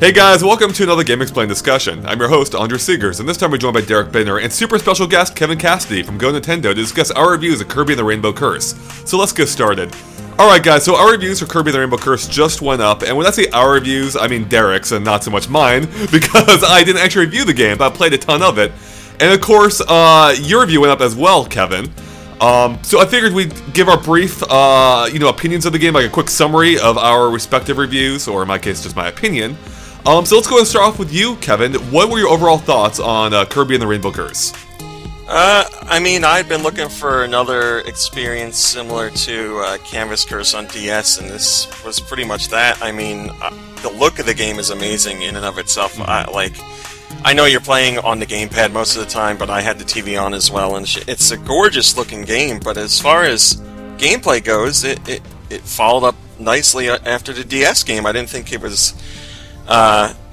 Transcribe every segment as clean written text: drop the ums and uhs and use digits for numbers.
Hey guys, welcome to another GameXplain discussion. I'm your host, Andrew Seegers, and this time we're joined by Derek Bittner and super special guest Kevin Cassidy from GoNintendo to discuss our reviews of Kirby and the Rainbow Curse. So let's get started. Alright guys, so our reviews for Kirby and the Rainbow Curse just went up, and when I say our reviews, I mean Derek's and not so much mine, because I didn't actually review the game, but I played a ton of it. And of course, your review went up as well, Kevin. So I figured we'd give our brief, opinions of the game, like a quick summary of our respective reviews, or in my case, just my opinion. So let's go and start off with you, Kevin. What were your overall thoughts on Kirby and the Rainbow Curse? I'd been looking for another experience similar to Canvas Curse on DS, and this was pretty much that. I mean, the look of the game is amazing in and of itself. I know you're playing on the Gamepad most of the time, but I had the TV on as well, and it's a gorgeous-looking game, but as far as gameplay goes, it followed up nicely after the DS game. I didn't think it was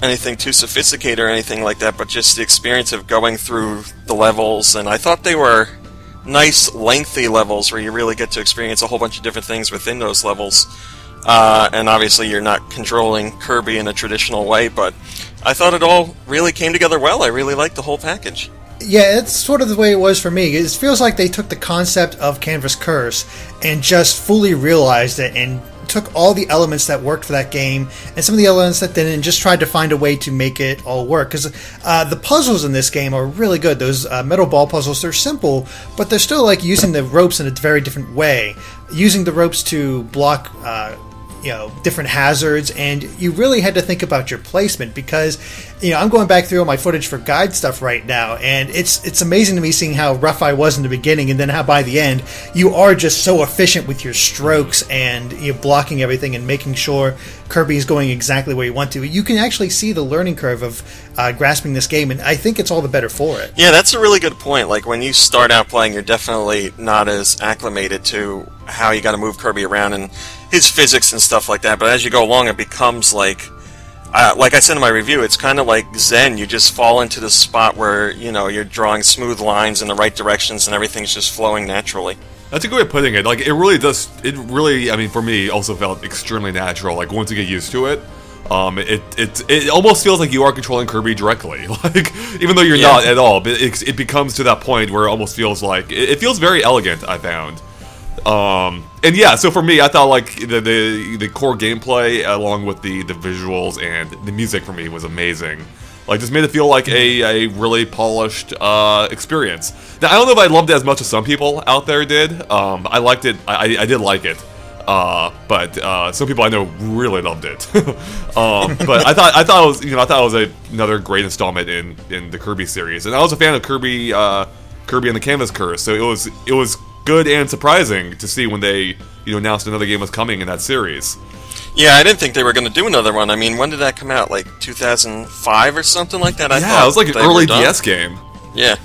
anything too sophisticated or anything like that, but just the experience of going through the levels, and I thought they were nice, lengthy levels where you really get to experience a whole bunch of different things within those levels. And obviously you're not controlling Kirby in a traditional way, but I thought it all really came together well. I really liked the whole package. Yeah, it's sort of the way it was for me. It feels like they took the concept of Canvas Curse and just fully realized it and took all the elements that worked for that game and some of the elements that didn't and just tried to find a way to make it all work. Because the puzzles in this game are really good. Those metal ball puzzles, they're simple, but they're still like using the ropes in a very different way. Using the ropes to block different hazards, and you really had to think about your placement because, I'm going back through all my footage for guide stuff right now, and it's amazing to me seeing how rough I was in the beginning and then how by the end you are just so efficient with your strokes and blocking everything and making sure Kirby is going exactly where you want to. You can actually see the learning curve of grasping this game, and I think it's all the better for it. Yeah, that's a really good point. Like, when you start out playing, you're definitely not as acclimated to how you got to move Kirby around and his physics and stuff like that, but as you go along, it becomes like I said in my review, it's kind of like Zen. You just fall into the spot where, you're drawing smooth lines in the right directions and everything's just flowing naturally. That's a good way of putting it. Like, it really, I mean, for me, also felt extremely natural. Like, once you get used to it, it almost feels like you are controlling Kirby directly. Like, even though you're not at all, but it becomes to that point where it almost feels like, it feels very elegant, I found. And yeah, so for me, I thought like the core gameplay along with the visuals and the music for me was amazing. Like, just made it feel like a really polished experience. Now, I don't know if I loved it as much as some people out there did. I liked it. I did like it. But some people I know really loved it. But I thought it was another great installment in the Kirby series, and I was a fan of Kirby and the Canvas Curse, so it was good and surprising to see when they announced another game was coming in that series. Yeah, I didn't think they were going to do another one. I mean, when did that come out? Like 2005 or something like that? Yeah, it was like an early DS game. Yeah.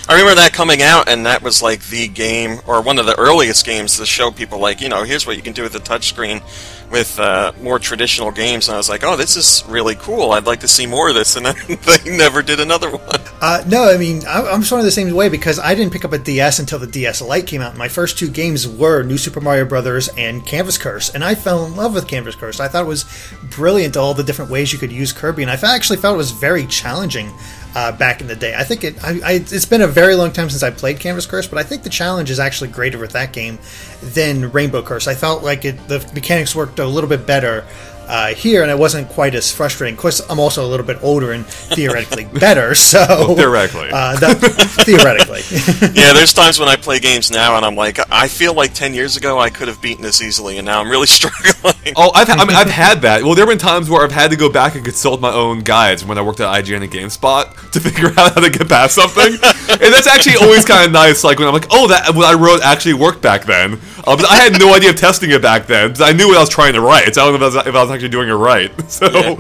I remember that coming out, and that was like the game, or one of the earliest games to show people, like, here's what you can do with the touchscreen with more traditional games. And I was like, oh, this is really cool. I'd like to see more of this. And then they never did another one. No, I mean, I'm sort of the same way because I didn't pick up a DS until the DS Lite came out. My first two games were New Super Mario Bros. And Canvas Curse, and I fell in love with Canvas Curse. I thought it was brilliant, all the different ways you could use Kirby, and I actually felt it was very challenging back in the day. I think it's been a very long time since I played Canvas Curse, but I think the challenge is actually greater with that game than Rainbow Curse. I felt like the mechanics worked a little bit better here, and it wasn't quite as frustrating. Of course, I'm also a little bit older and theoretically better, so... Well, theoretically. Theoretically. Yeah, there's times when I play games now, and I'm like, I feel like 10 years ago I could have beaten this easily, and now I'm really struggling. Oh, I've had that. Well, there have been times where I've had to go back and consult my own guides when I worked at IGN and GameSpot to figure out how to get past something. And that's actually always kind of nice, like when I'm like, oh, that what I wrote actually worked back then. But I had no idea of testing it back then, because I knew what I was trying to write, so I don't know if I was actually doing it right. So,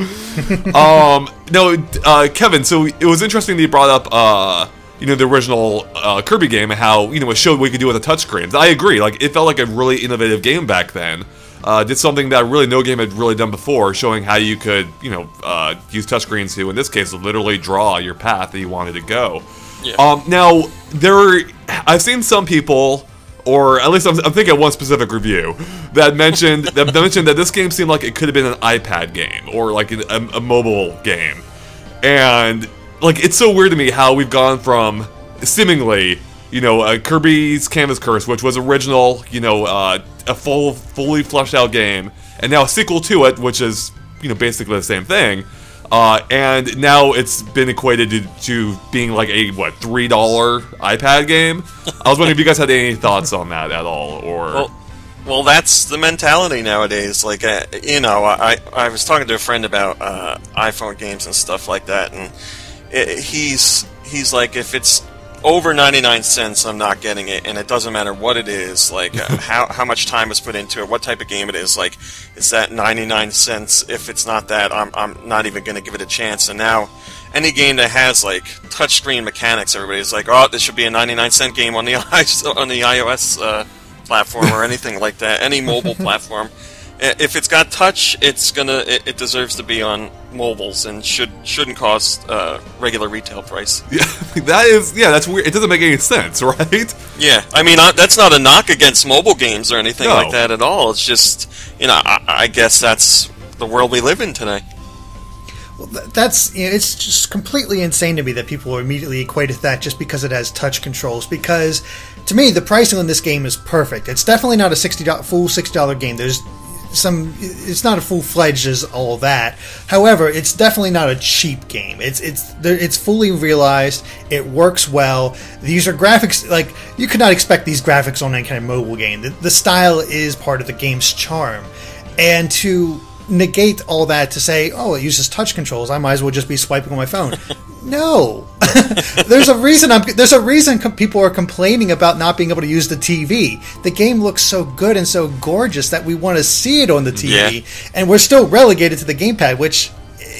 Kevin, so it was interesting that you brought up, the original Kirby game and how, it showed what you could do with a touchscreen. I agree, like, it felt like a really innovative game back then. Did something that really no game had really done before, showing how you could, use touchscreens to, in this case, literally draw your path that you wanted to go. Yeah. Now, I've seen some people or at least I'm thinking of one specific review that mentioned that this game seemed like it could have been an iPad game or like a mobile game, and like it's so weird to me how we've gone from seemingly, you know, Kirby's Canvas Curse, which was original, you know, a fully fleshed out game, and now a sequel to it, which is, you know, basically the same thing. And now it's been equated to being like a, what, $3 iPad game? I was wondering if you guys had any thoughts on that at all, or... Well, that's the mentality nowadays. Like, you know, I was talking to a friend about iPhone games and stuff like that, and he's like, if it's over 99 cents, I'm not getting it, and it doesn't matter what it is, like how much time was put into it, what type of game it is, like, is that 99 cents? If it's not that, I'm not even going to give it a chance. And now, any game that has, like, touchscreen mechanics, everybody's like, oh, this should be a 99-cent game on the iOS platform or anything like that, any mobile platform. If it's got touch, it deserves to be on mobiles and shouldn't cost regular retail price. Yeah, that's weird. It doesn't make any sense, right? Yeah, I mean that's not a knock against mobile games or anything like that at all. It's just, you know, I guess that's the world we live in today. Well, that's, you know, it's just completely insane to me that people immediately equate it to that just because it has touch controls. Because to me, the pricing on this game is perfect. It's definitely not a full $60 game. It's not a full-fledged as all that. However, it's definitely not a cheap game. It's fully realized. It works well. These are graphics, like, you could not expect these graphics on any kind of mobile game. The style is part of the game's charm. And to negate all that to say, oh, it uses touch controls, I might as well just be swiping on my phone. No. There's a reason people are complaining about not being able to use the TV. The game looks so good and so gorgeous that we want to see it on the TV, and we're still relegated to the Gamepad, which,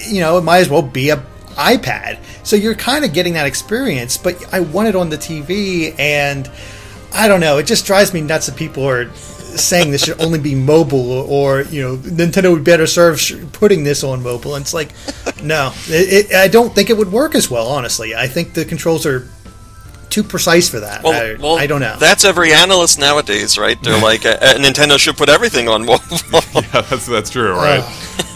you know, it might as well be a iPad. So you're kind of getting that experience, but I want it on the TV, and I don't know, it just drives me nuts that people are saying this should only be mobile, or, you know, Nintendo would better serve putting this on mobile. And it's like, no, I don't think it would work as well, honestly. I think the controls are too precise for that. Well, I don't know. That's every analyst nowadays, right? They're like, Nintendo should put everything on mobile. Yeah, that's true, right?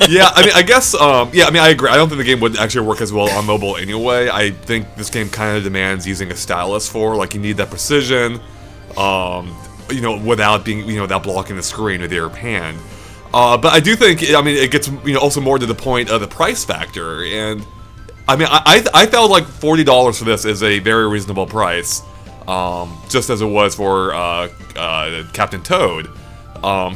Yeah, I mean, I guess, I agree. I don't think the game would actually work as well on mobile anyway. I think this game kind of demands using a stylus like, you need that precision, you know, without blocking the screen with your hand. But I do think, I mean, it gets, you know, also more to the point of the price factor. And I mean, I felt like $40 for this is a very reasonable price, just as it was for Captain Toad.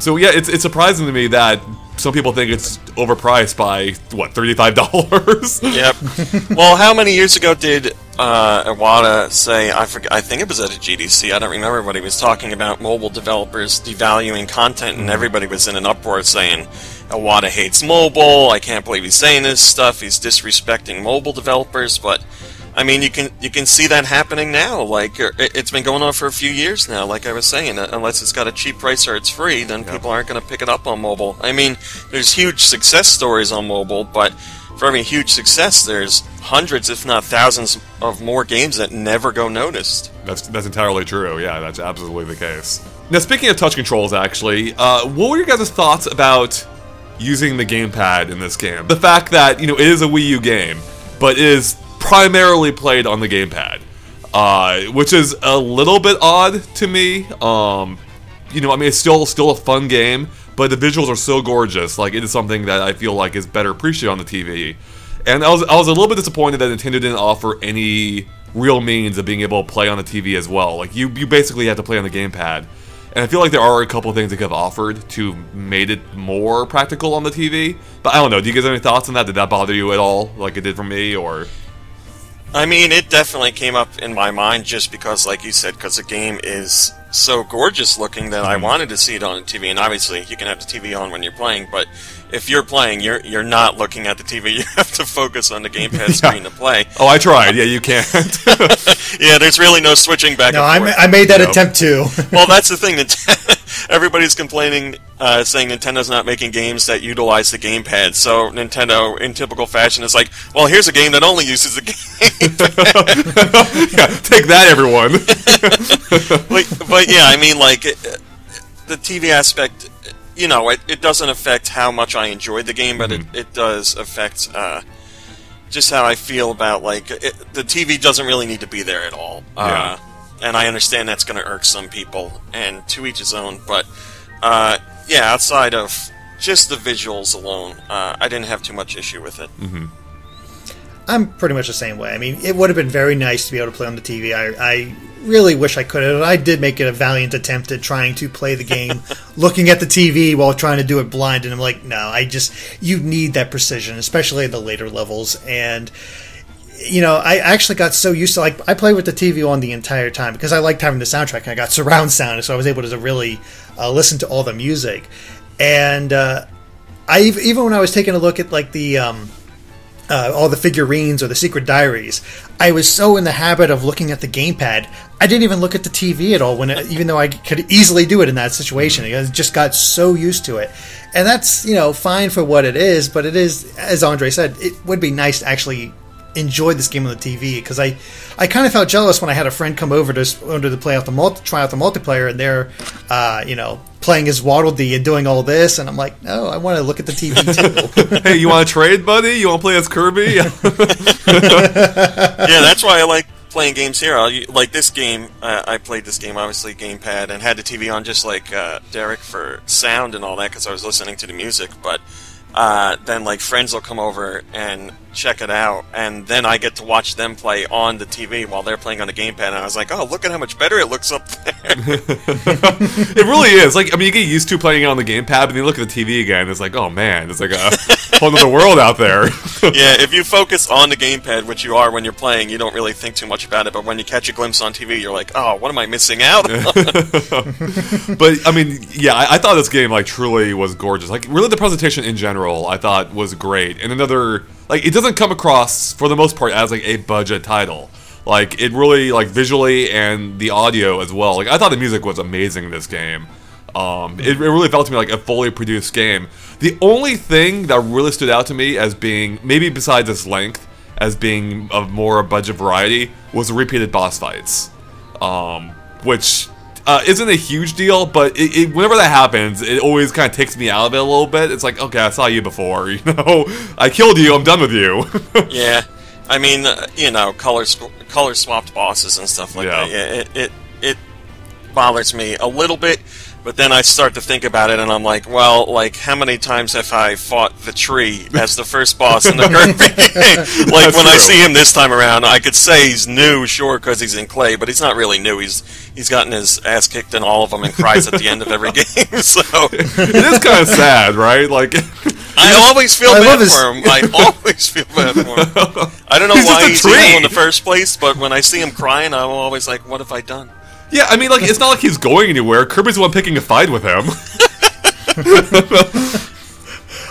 So yeah, it's surprising to me that some people think it's overpriced by, what, $35? Yep. Well, how many years ago did Iwata say, I think it was at a GDC, I don't remember, what he was talking about mobile developers devaluing content, and everybody was in an uproar saying, Iwata hates mobile, I can't believe he's saying this stuff, he's disrespecting mobile developers. But I mean, you can see that happening now. Like, it's been going on for a few years now, like I was saying. Unless it's got a cheap price or it's free, then people aren't going to pick it up on mobile. I mean, there's huge success stories on mobile, but for every huge success, there's hundreds, if not thousands, of more games that never go noticed. That's entirely true. Yeah, that's absolutely the case. Now, speaking of touch controls, actually, what were your guys' thoughts about using the gamepad in this game? The fact that, you know, it is a Wii U game, but it is primarily played on the gamepad, which is a little bit odd to me. You know, I mean, it's still a fun game, but the visuals are so gorgeous. Like, it is something that I feel like is better appreciated on the TV. And I was a little bit disappointed that Nintendo didn't offer any real means of being able to play on the TV as well. Like, you basically have to play on the gamepad. And I feel like there are a couple of things they could have offered to made it more practical on the TV. But I don't know, do you guys have any thoughts on that? Did that bother you at all, like it did for me, or...? I mean, it definitely came up in my mind just because, like you said, because the game is so gorgeous looking that I wanted to see it on the TV. And obviously, you can have the TV on when you're playing, but if you're playing, you're not looking at the TV. You have to focus on the gamepad screen to play. Oh, I tried. Yeah, you can't. Yeah, there's really no switching back No, and forth. I made that attempt too. Well, that's the thing. Everybody's complaining, saying Nintendo's not making games that utilize the gamepad. So Nintendo, in typical fashion, is like, well, here's a game that only uses the gamepad. Yeah, take that, everyone. But yeah, I mean, like, the TV aspect, you know, it doesn't affect how much I enjoyed the game, but it does affect just how I feel about, like, the TV doesn't really need to be there at all. Yeah. And I understand that's going to irk some people, and to each his own, but yeah, outside of just the visuals alone, I didn't have too much issue with it. I'm pretty much the same way. I mean, it would have been very nice to be able to play on the TV. I really wish I could have. I did make it a valiant attempt at trying to play the game looking at the TV while trying to do it blind, and I'm like, no, you need that precision, especially at the later levels. And you know, I actually got so used to, like, I played with the TV on the entire time because I liked having the soundtrack, and I got surround sound, so I was able to really listen to all the music. And even when I was taking a look at, like, the all the figurines or the secret diaries, I was so in the habit of looking at the gamepad, I didn't even look at the TV at all, even though I could easily do it in that situation. I just got so used to it. And that's, you know, fine for what it is, but it is, as Andre said, it would be nice to actually enjoy this game on the TV, because I kind of felt jealous when I had a friend come over to try out the multiplayer, and they're you know, playing as Waddle Dee and doing all this, and I'm like, no, I want to look at the TV too. Hey, you want to trade, buddy? You want to play as Kirby? Yeah, that's why I like playing games here. Like this game, I played this game, obviously, gamepad, and had the TV on just like Derek for sound and all that, because I was listening to the music, but then like friends will come over and check it out, and then I get to watch them play on the TV while they're playing on the gamepad, and I was like, oh, look at how much better it looks up there. It really is. Like, I mean, you get used to playing it on the gamepad, but then you look at the TV again, it's like, oh man, it's like a whole other world out there. Yeah, if you focus on the gamepad, which you are when you're playing, you don't really think too much about it, but when you catch a glimpse on TV, you're like, oh, what am I missing out on? But, I mean, yeah, I thought this game, like, truly was gorgeous. Like, really the presentation in general, I thought was great. And another, like, it doesn't come across, for the most part, as, like, a budget title. Like, it really, like, visually and the audio as well. Like, I thought the music was amazing in this game. It really felt to me like a fully produced game. The only thing that really stood out to me as being, maybe besides its length, as being of more budget variety, was the repeated boss fights. Which isn't a huge deal, but whenever that happens, it always kind of takes me out of it a little bit. It's like, okay, I saw you before, you know? I killed you, I'm done with you. Yeah. I mean, you know, color swapped bosses and stuff like that. Yeah, it bothers me a little bit, but then I start to think about it, and I'm like, well, like, how many times have I fought the tree as the first boss in the Kirby game? Like, when I see him this time around, I could say he's new, sure, because he's in clay, but he's not really new. He's gotten his ass kicked in all of them and cries at the end of every game, so... It is kind of sad, right? Like... I always feel bad for him. I always feel bad for him. I don't know why he's evil in the first place, but when I see him crying, I'm always like, what have I done? Yeah, I mean, like, it's not like he's going anywhere. Kirby's the one picking a fight with him.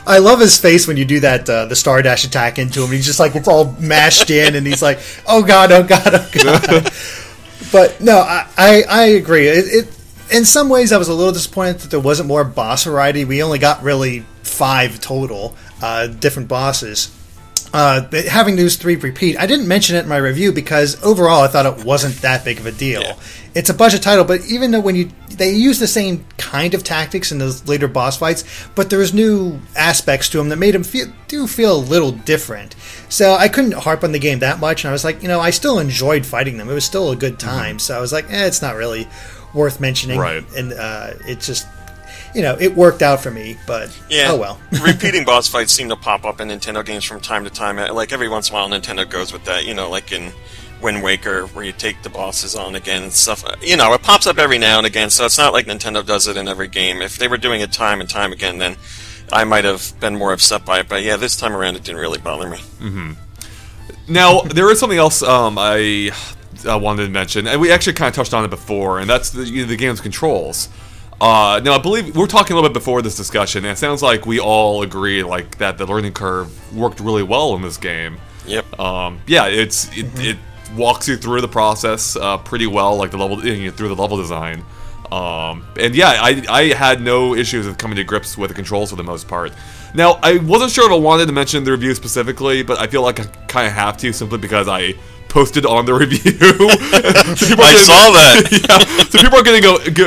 I love his face when you do that, the Star Dash attack into him. He's just like, it's all mashed in, and he's like, oh god, oh god, oh god. But, no, I agree. In some ways, I was a little disappointed that there wasn't more boss variety. We only got really 5 total different bosses. Having those 3 repeat, I didn't mention it in my review because overall I thought it wasn't that big of a deal. Yeah. It's a budget title, but even though they use the same kind of tactics in those later boss fights, but there was new aspects to them that made them feel a little different. So I couldn't harp on the game that much, and I was like, you know, I still enjoyed fighting them. It was still a good time. So I was like, it's not really worth mentioning. Right. And it just, you know, it worked out for me, but yeah, oh well. Repeating boss fights seem to pop up in Nintendo games from time to time. Like, every once in a while, Nintendo goes with that, you know, like in Wind Waker, where you take the bosses on again and stuff. You know, it pops up every now and again, so it's not like Nintendo does it in every game. If they were doing it time and time again, then I might have been more upset by it, but yeah, this time around it didn't really bother me. Mm-hmm. Now, there is something else I wanted to mention, and we actually kind of touched on it before, and that's the game's controls. Now, I believe we're talking a little bit before this discussion, and it sounds like we all agree like that the learning curve worked really well in this game. Yep. Yeah, it walks you through the process pretty well, like the level through the level design. And yeah, I had no issues with coming to grips with the controls for the most part. Now, I wasn't sure if I wanted to mention the review specifically, but I feel like I kind of have to simply because I posted on the review. So I saw that. Yeah, so people are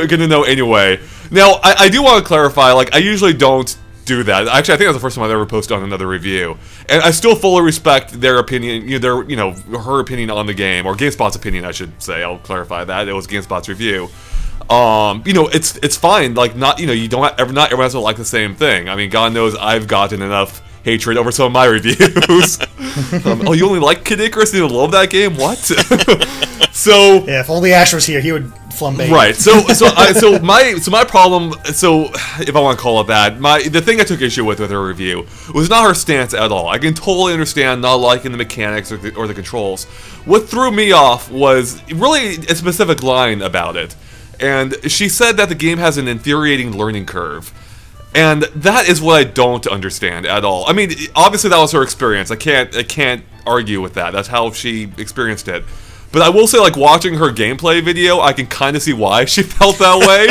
going to know anyway. Now, I do want to clarify, like, I usually don't do that. Actually, I think that's the first time I've ever posted on another review, and I still fully respect their opinion. Her opinion on the game, or GameSpot's opinion, I should say. I'll clarify that it was GameSpot's review. It's fine. Like, not not everyone has to like the same thing. I mean, God knows I've gotten enough hatred over some of my reviews. Oh, you only like Kid Icarus? You love that game? What? So yeah, if only Ash was here, he would flambe. Right. So my problem. So if I want to call it that, the thing I took issue with her review was not her stance at all. I can totally understand not liking the mechanics or the controls. What threw me off was really a specific line about it, and she said that the game has an infuriating learning curve. And that is what I don't understand at all. I mean, obviously that was her experience. I can't argue with that. That's how she experienced it. But I will say, like, watching her gameplay video, I can kind of see why she felt that way.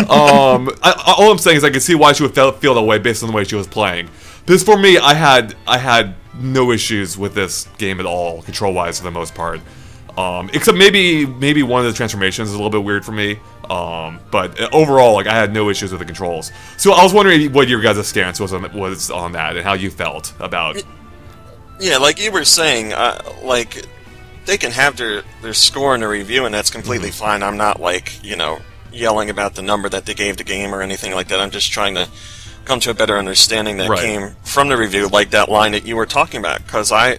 All I'm saying is I can see why she would feel that way based on the way she was playing. Because for me, I had no issues with this game at all, control-wise, for the most part. Except maybe one of the transformations is a little bit weird for me. But overall, like, I had no issues with the controls. So I was wondering what your guys' stance was on that and how you felt about. Yeah, like you were saying, like, they can have their score in a review, and that's completely fine. I'm not, like, yelling about the number that they gave the game or anything like that. I'm just trying to come to a better understanding that came from the review, like that line that you were talking about. Because I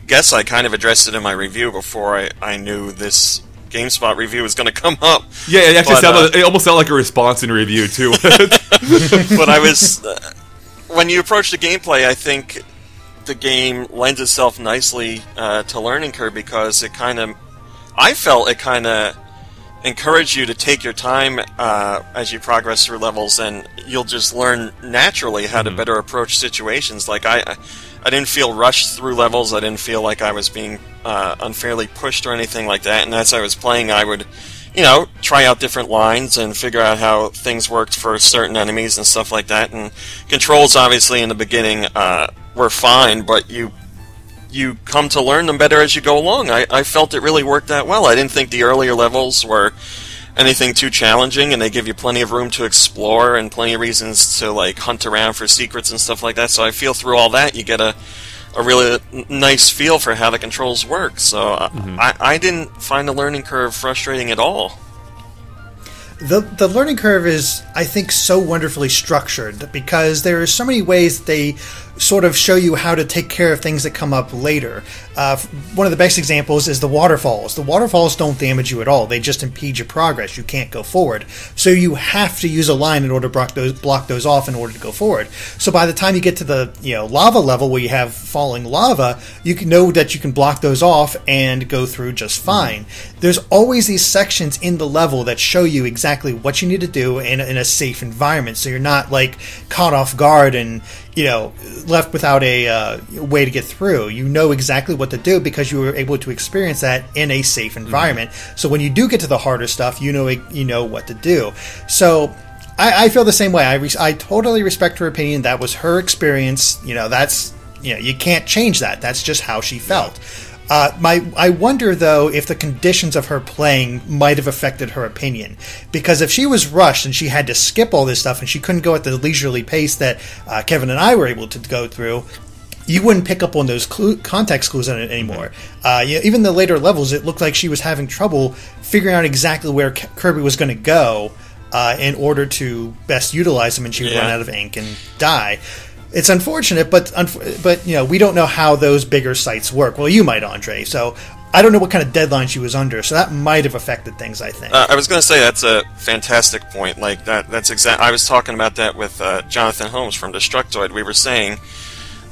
guess I kind of addressed it in my review before I knew this GameSpot review was going to come up. Yeah, it actually it almost sounded like a response in review to it. But I was when you approach the gameplay, I think the game lends itself nicely to learning curve because I felt it kind of encouraged you to take your time as you progress through levels, and you'll just learn naturally how to better approach situations. Like I didn't feel rushed through levels. I didn't feel like I was being unfairly pushed or anything like that. And as I was playing, I would, try out different lines and figure out how things worked for certain enemies and stuff like that. And controls, obviously, in the beginning were fine, but you come to learn them better as you go along. I felt it really worked that well. I didn't think the earlier levels were anything too challenging, and they give you plenty of room to explore and plenty of reasons to, like, hunt around for secrets and stuff like that. So I feel through all that you get a really nice feel for how the controls work. So I didn't find the learning curve frustrating at all. The learning curve is, I think, so wonderfully structured because there are so many ways that they sort of show you how to take care of things that come up later. One of the best examples is the waterfalls. The waterfalls don't damage you at all. They just impede your progress. You can't go forward. So you have to use a line in order to block those off in order to go forward. So by the time you get to the lava level where you have falling lava, you can know that you can block those off and go through just fine. There's always these sections in the level that show you exactly what you need to do in a safe environment, so you're not, like, caught off guard and left without a way to get through. You know exactly what to do because you were able to experience that in a safe environment. So when you do get to the harder stuff, you know what to do. So I feel the same way. I totally respect her opinion. That was her experience. That's you can't change that. That's just how she felt. I wonder, though, if the conditions of her playing might have affected her opinion. Because if she was rushed and she had to skip all this stuff and she couldn't go at the leisurely pace that Kevin and I were able to go through, you wouldn't pick up on those context clues on it anymore. Even the later levels, it looked like she was having trouble figuring out exactly where Kirby was going to go in order to best utilize him, and she would run out of ink and die. It's unfortunate, but we don't know how those bigger sites work. Well, you might, Andre. So I don't know what kind of deadline she was under. So that might have affected things, I think. I was going to say that's a fantastic point. Like that's exact. I was talking about that with Jonathan Holmes from Destructoid. We were saying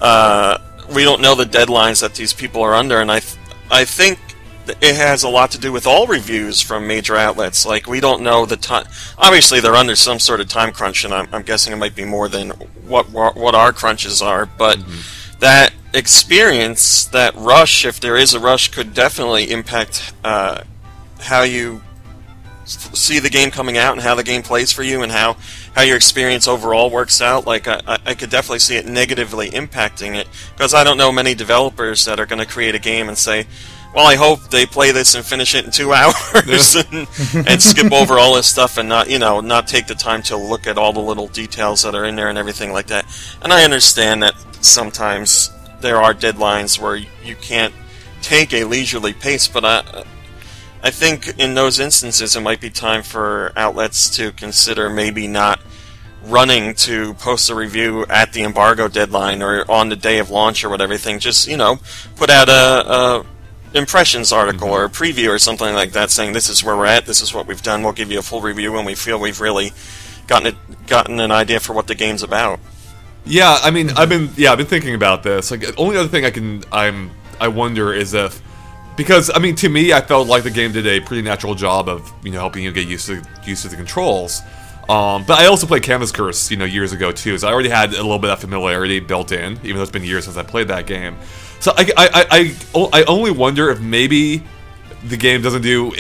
we don't know the deadlines that these people are under, and I think it has a lot to do with all reviews from major outlets. Like, we don't know the time. Obviously, they're under some sort of time crunch, and I'm guessing it might be more than what our crunches are. But that experience, that rush, if there is a rush, could definitely impact how you see the game coming out and how the game plays for you and how your experience overall works out. Like, I could definitely see it negatively impacting it, because I don't know many developers that are going to create a game and say, well, I hope they play this and finish it in 2 hours and skip over all this stuff and not take the time to look at all the little details that are in there and everything like that. And I understand that sometimes there are deadlines where you can't take a leisurely pace, but I think in those instances it might be time for outlets to consider maybe not running to post a review at the embargo deadline or on the day of launch or whatever. Just, put out a impressions article or a preview or something like that saying this is where we're at, this is what we've done, we'll give you a full review when we feel we've really gotten an idea for what the game's about. Yeah, I mean, I've been thinking about this. Like, the only other thing I wonder is if, because, I mean, to me, I felt like the game did a pretty natural job of, helping you get used to the controls. But I also played Canvas Curse, years ago too, so I already had a little bit of familiarity built in, even though it's been years since I played that game. So I only wonder if maybe the game doesn't do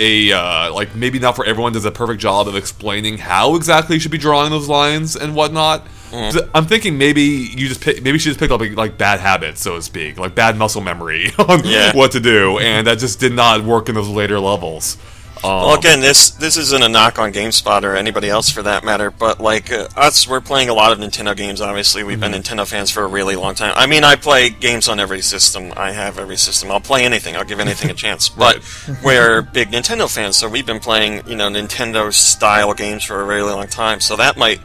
maybe not for everyone does a perfect job of explaining how exactly you should be drawing those lines and whatnot. So I'm thinking maybe she just picked up like bad habits, so to speak, like bad muscle memory on what to do, and that just did not work in those later levels. Well, again, this isn't a knock on GameSpot or anybody else for that matter, but like us, we're playing a lot of Nintendo games. Obviously, we've been Nintendo fans for a really long time. I mean, I play games on every system. I have every system. I'll play anything. I'll give anything a chance. But we're big Nintendo fans, so we've been playing Nintendo style games for a really long time. So that might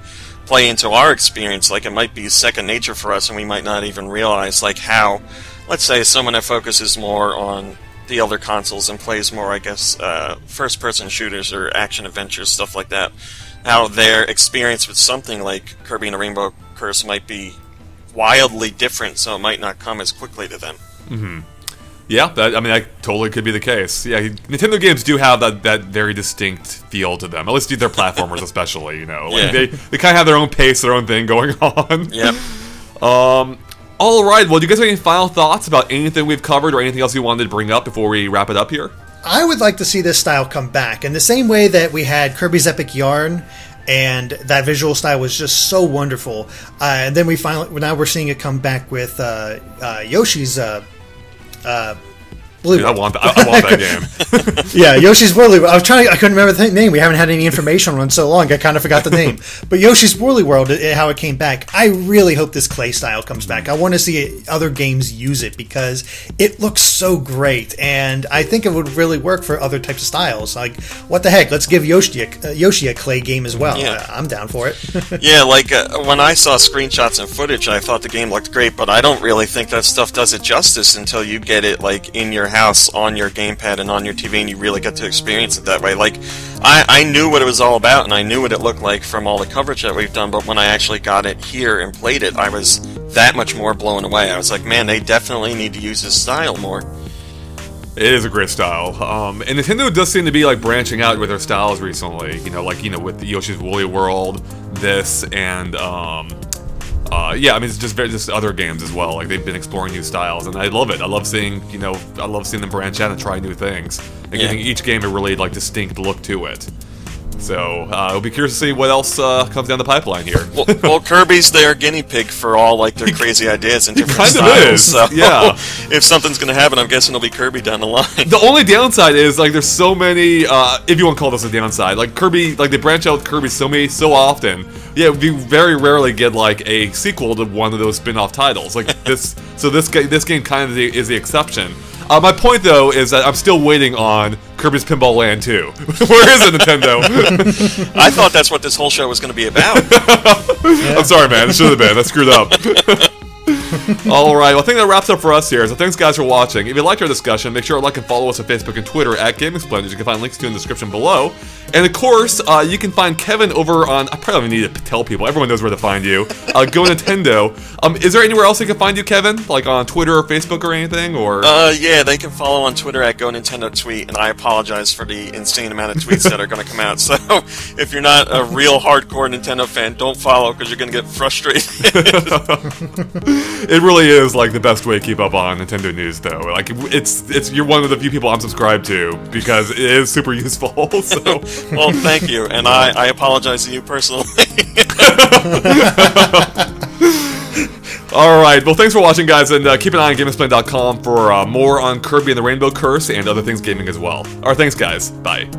play into our experience. Like, it might be second nature for us, and we might not even realize like how, let's say, someone that focuses more on the other consoles and plays more, I guess, first-person shooters or action-adventures, stuff like that, how their experience with something like Kirby and the Rainbow Curse might be wildly different, so it might not come as quickly to them. Yeah, that totally could be the case. Yeah, Nintendo games do have that very distinct feel to them. At least their platformers, especially. Like they kind of have their own pace, their own thing going on. Yep. All right. Well, do you guys have any final thoughts about anything we've covered or anything else you wanted to bring up before we wrap it up here? I would like to see this style come back in the same way that we had Kirby's Epic Yarn, and that visual style was just so wonderful. And then now we're seeing it come back with Yoshi's Woolly World. Dude, I want that game. Yeah, Yoshi's Woolly World. I couldn't remember the name. We haven't had any information on it in so long. I kind of forgot the name. But Yoshi's Woolly World, how it came back. I really hope this clay style comes back. I want to see other games use it because it looks so great, and I think it would really work for other types of styles. Like, what the heck? Let's give Yoshi a clay game as well. Yeah. I'm down for it. Yeah, like when I saw screenshots and footage, I thought the game looked great, but I don't really think that stuff does it justice until you get it like in your house on your gamepad and on your TV and you really get to experience it that way. Like, I knew what it was all about and I knew what it looked like from all the coverage that we've done, but when I actually got it here and played it, I was that much more blown away. I was like, man, they definitely need to use this style more. It is a great style, and Nintendo does seem to be like branching out with their styles recently. With Yoshi's Woolly World, this, and yeah, I mean, it's just other games as well. Like, they've been exploring new styles, and I love it. I love seeing them branch out and try new things, and giving each game a really distinct look to it. So I'll be curious to see what else comes down the pipipeline here. Well, Kirby's their guinea pig for all their crazy ideas and different kind styles. Of is. So yeah. If something's going to happen, I'm guessing it'll be Kirby down the line. The only downside is there's so many. If you want to call this a downside, Kirby, they branch out with Kirby so often. Yeah, we very rarely get a sequel to one of those spin-off titles this. So this game kind of is the exception. My point, though, is that I'm still waiting on Kirby's Pinball Land 2. Where is it, Nintendo? I thought that's what this whole show was going to be about. I'm sorry, man. It should have been. I screwed up. Alright, well I think that wraps up for us here, so thanks guys for watching. If you liked our discussion, make sure to like and follow us on Facebook and Twitter at GameXplain, which you can find links to in the description below. And of course, you can find Kevin over on, I probably don't need to tell people, everyone knows where to find you, GoNintendo. Is there anywhere else they can find you, Kevin? Like on Twitter or Facebook or anything, or? Yeah, they can follow on Twitter at GoNintendo Tweet, and I apologize for the insane amount of tweets that are going to come out, so if you're not a real hardcore Nintendo fan, don't follow, because you're going to get frustrated. It really is like the best way to keep up on Nintendo news, though. Like it's you're one of the few people I'm subscribed to because it is super useful. So. Well, thank you, and I apologize to you personally. Alright, well thanks for watching guys, and keep an eye on GameXplain.com for more on Kirby and the Rainbow Curse and other things gaming as well. Alright, thanks guys, bye.